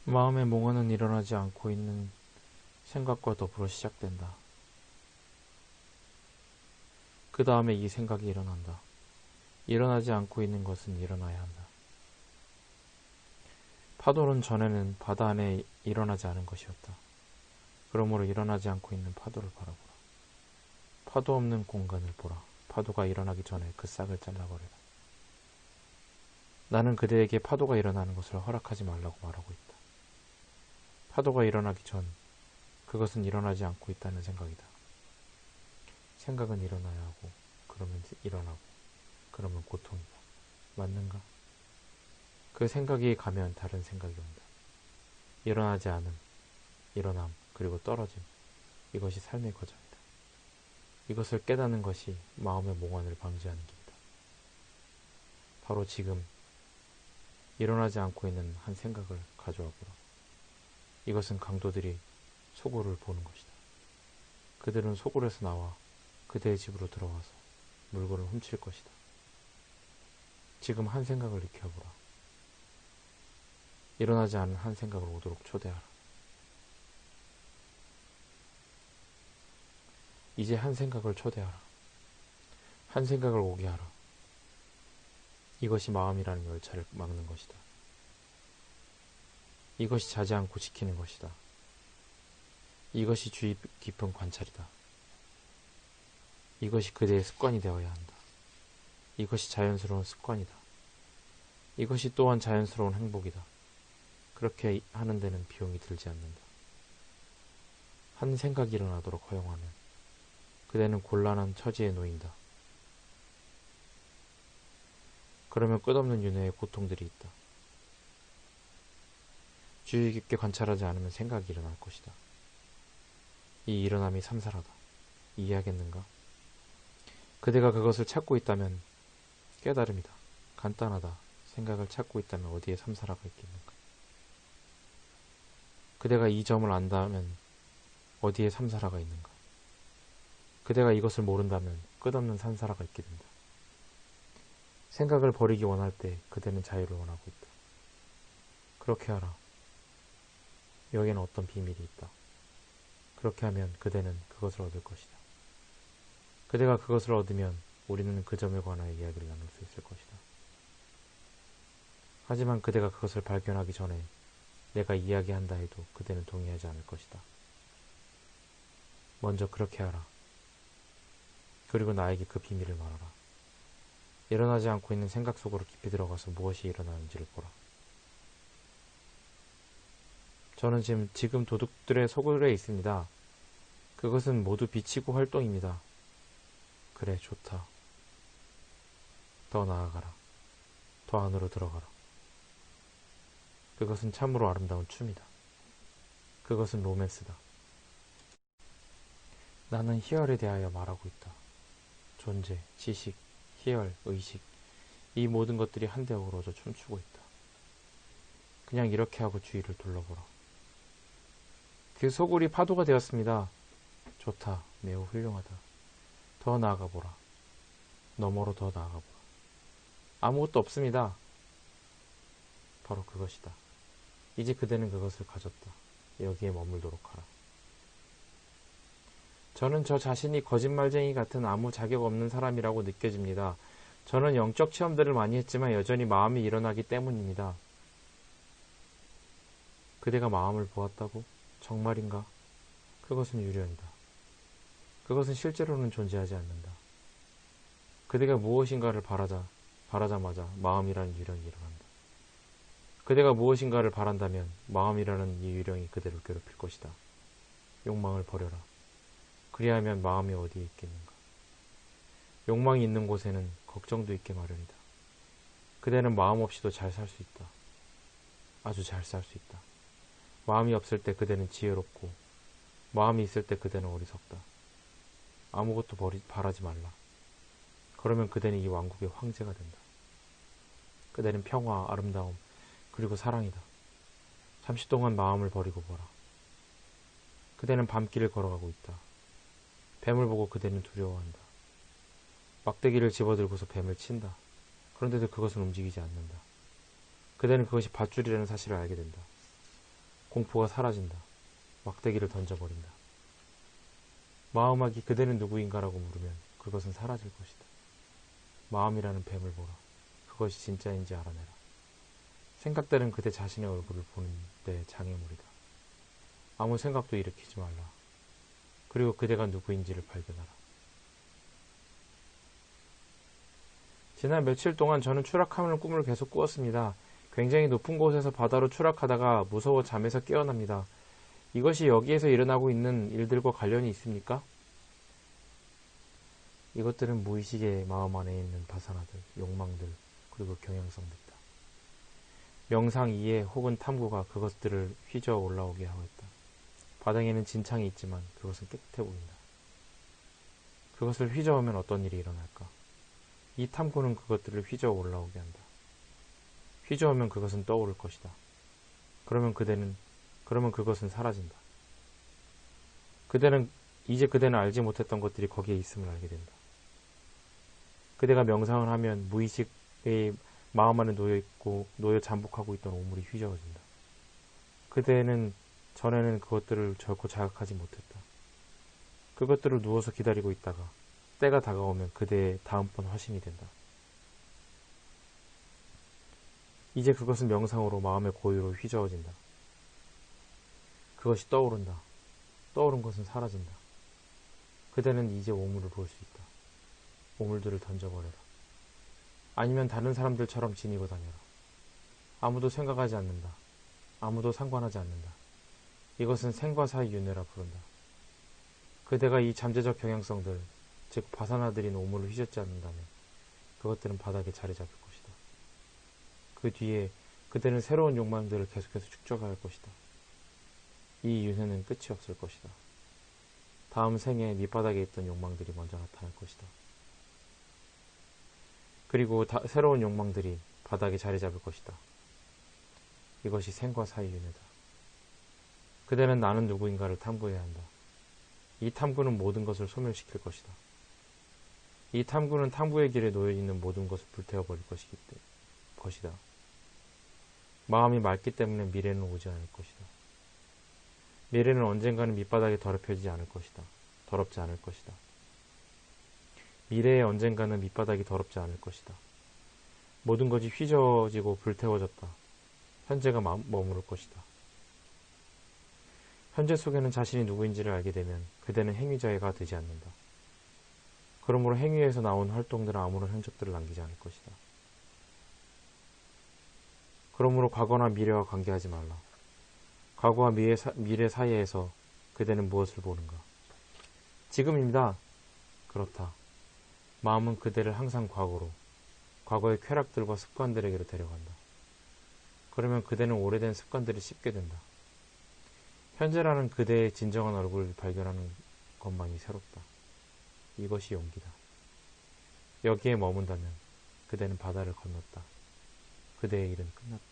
마음의 몽환은 일어나지 않고 있는 생각과 더불어 시작된다. 그 다음에 이 생각이 일어난다. 일어나지 않고 있는 것은 일어나야 한다. 파도는 전에는 바다 안에 일어나지 않은 것이었다. 그러므로 일어나지 않고 있는 파도를 바라보라. 파도 없는 공간을 보라. 파도가 일어나기 전에 그 싹을 잘라버려라. 나는 그대에게 파도가 일어나는 것을 허락하지 말라고 말하고 있다. 파도가 일어나기 전 그것은 일어나지 않고 있다는 생각이다. 생각은 일어나야 하고 그러면 일어나고 그러면 고통이다. 맞는가? 그 생각이 가면 다른 생각이 온다. 일어나지 않음, 일어남, 그리고 떨어짐. 이것이 삶의 과정이다. 이것을 깨닫는 것이 마음의 몽환을 방지하는 길이다. 바로 지금 일어나지 않고 있는 한 생각을 가져와 보라. 이것은 강도들이 소굴을 보는 것이다. 그들은 소굴에서 나와 그대의 집으로 들어와서 물건을 훔칠 것이다. 지금 한 생각을 익혀보라. 일어나지 않은 한 생각을 오도록 초대하라. 이제 한 생각을 초대하라. 한 생각을 오게 하라. 이것이 마음이라는 열차를 막는 것이다. 이것이 자지 않고 지키는 것이다. 이것이 주의 깊은 관찰이다. 이것이 그대의 습관이 되어야 한다. 이것이 자연스러운 습관이다. 이것이 또한 자연스러운 행복이다. 그렇게 하는 데는 비용이 들지 않는다. 한 생각이 일어나도록 허용하면 그대는 곤란한 처지에 놓인다. 그러면 끝없는 윤회의 고통들이 있다. 주의 깊게 관찰하지 않으면 생각이 일어날 것이다. 이 일어남이 삼사라다. 이해하겠는가? 그대가 그것을 찾고 있다면 깨달음이다. 간단하다. 생각을 찾고 있다면 어디에 삼사라가 있겠는가? 그대가 이 점을 안다면 어디에 삼사라가 있는가? 그대가 이것을 모른다면 끝없는 삼사라가 있게 된다. 생각을 버리기 원할 때 그대는 자유를 원하고 있다. 그렇게 하라. 여기에는 어떤 비밀이 있다. 그렇게 하면 그대는 그것을 얻을 것이다. 그대가 그것을 얻으면 우리는 그 점에 관하여 이야기를 나눌 수 있을 것이다. 하지만 그대가 그것을 발견하기 전에 내가 이야기한다 해도 그대는 동의하지 않을 것이다. 먼저 그렇게 하라. 그리고 나에게 그 비밀을 말하라. 일어나지 않고 있는 생각 속으로 깊이 들어가서 무엇이 일어나는지를 보라. 저는 지금 도둑들의 소굴에 있습니다. 그것은 모두 비치고 활동입니다. 그래, 좋다. 더 나아가라. 더 안으로 들어가라. 그것은 참으로 아름다운 춤이다. 그것은 로맨스다. 나는 희열에 대하여 말하고 있다. 존재, 지식, 희열, 의식, 이 모든 것들이 한데 어우러져 춤추고 있다. 그냥 이렇게 하고 주위를 둘러보라. 그 소굴이 파도가 되었습니다. 좋다. 매우 훌륭하다. 더 나아가 보라. 너머로 더 나아가 보라. 아무것도 없습니다. 바로 그것이다. 이제 그대는 그것을 가졌다. 여기에 머물도록 하라. 저는 저 자신이 거짓말쟁이 같은 아무 자격 없는 사람이라고 느껴집니다. 저는 영적 체험들을 많이 했지만 여전히 마음이 일어나기 때문입니다. 그대가 마음을 보았다고? 정말인가? 그것은 유령이다. 그것은 실제로는 존재하지 않는다. 그대가 무엇인가를 바라자마자 마음이라는 유령이 일어난다. 그대가 무엇인가를 바란다면 마음이라는 이 유령이 그대를 괴롭힐 것이다. 욕망을 버려라. 그리하면 마음이 어디에 있겠는가? 욕망이 있는 곳에는 걱정도 있게 마련이다. 그대는 마음 없이도 잘 살 수 있다. 아주 잘 살 수 있다. 마음이 없을 때 그대는 지혜롭고 마음이 있을 때 그대는 어리석다. 아무것도 바라지 말라. 그러면 그대는 이 왕국의 황제가 된다. 그대는 평화, 아름다움, 그리고 사랑이다. 잠시 동안 마음을 버리고 보라. 그대는 밤길을 걸어가고 있다. 뱀을 보고 그대는 두려워한다. 막대기를 집어들고서 뱀을 친다. 그런데도 그것은 움직이지 않는다. 그대는 그것이 밧줄이라는 사실을 알게 된다. 공포가 사라진다. 막대기를 던져버린다. 마음하기 그대는 누구인가라고 물으면 그것은 사라질 것이다. 마음이라는 뱀을 보라. 그것이 진짜인지 알아내라. 생각들은 그대 자신의 얼굴을 보는 데 장애물이다. 아무 생각도 일으키지 말라. 그리고 그대가 누구인지를 발견하라. 지난 며칠 동안 저는 추락하는 꿈을 계속 꾸었습니다. 굉장히 높은 곳에서 바다로 추락하다가 무서워 잠에서 깨어납니다. 이것이 여기에서 일어나고 있는 일들과 관련이 있습니까? 이것들은 무의식의 마음 안에 있는 바사나들, 욕망들, 그리고 경향성들이다. 명상 이해 혹은 탐구가 그것들을 휘저어 올라오게 하였다. 바닥에는 진창이 있지만 그것은 깨끗해 보인다. 그것을 휘저으면 어떤 일이 일어날까? 이 탐구는 그것들을 휘저어 올라오게 한다. 휘저으면 그것은 떠오를 것이다. 그러면 그것은 사라진다. 이제 그대는 알지 못했던 것들이 거기에 있음을 알게 된다. 그대가 명상을 하면 무의식의 마음 안에 놓여 잠복하고 있던 오물이 휘저어진다. 그대는 전에는 그것들을 결코 자각하지 못했다. 그것들을 누워서 기다리고 있다가 때가 다가오면 그대의 다음번 화신이 된다. 이제 그것은 명상으로 마음의 고유로 휘저어진다. 그것이 떠오른다. 떠오른 것은 사라진다. 그대는 이제 오물을 볼 수 있다. 오물들을 던져버려라. 아니면 다른 사람들처럼 지니고 다녀라. 아무도 생각하지 않는다. 아무도 상관하지 않는다. 이것은 생과 사의 윤회라 부른다. 그대가 이 잠재적 경향성들, 즉 바사나들인 오물을 휘젓지 않는다면 그것들은 바닥에 자리 잡을 것이다. 그 뒤에 그대는 새로운 욕망들을 계속해서 축적할 것이다. 이 윤회는 끝이 없을 것이다. 다음 생에 밑바닥에 있던 욕망들이 먼저 나타날 것이다. 그리고 새로운 욕망들이 바닥에 자리 잡을 것이다. 이것이 생과 사의 윤회다. 그대는 나는 누구인가를 탐구해야 한다. 이 탐구는 모든 것을 소멸시킬 것이다. 이 탐구는 탐구의 길에 놓여있는 모든 것을 불태워버릴 것이다. 마음이 맑기 때문에 미래는 오지 않을 것이다. 미래는 언젠가는 밑바닥에 더럽혀지지 않을 것이다. 더럽지 않을 것이다. 미래에 언젠가는 밑바닥이 더럽지 않을 것이다. 모든 것이 휘저어지고 불태워졌다. 현재가 머무를 것이다. 현재 속에는 자신이 누구인지를 알게 되면 그대는 행위자가 되지 않는다. 그러므로 행위에서 나온 활동들은 아무런 흔적들을 남기지 않을 것이다. 그러므로 과거나 미래와 관계하지 말라. 과거와 미래 사이에서 그대는 무엇을 보는가? 지금입니다. 그렇다. 마음은 그대를 항상 과거의 쾌락들과 습관들에게로 데려간다. 그러면 그대는 오래된 습관들을 씹게 된다. 현재라는 그대의 진정한 얼굴을 발견하는 것만이 새롭다. 이것이 용기다. 여기에 머문다면 그대는 바다를 건넜다. 그대의 일은 끝났다.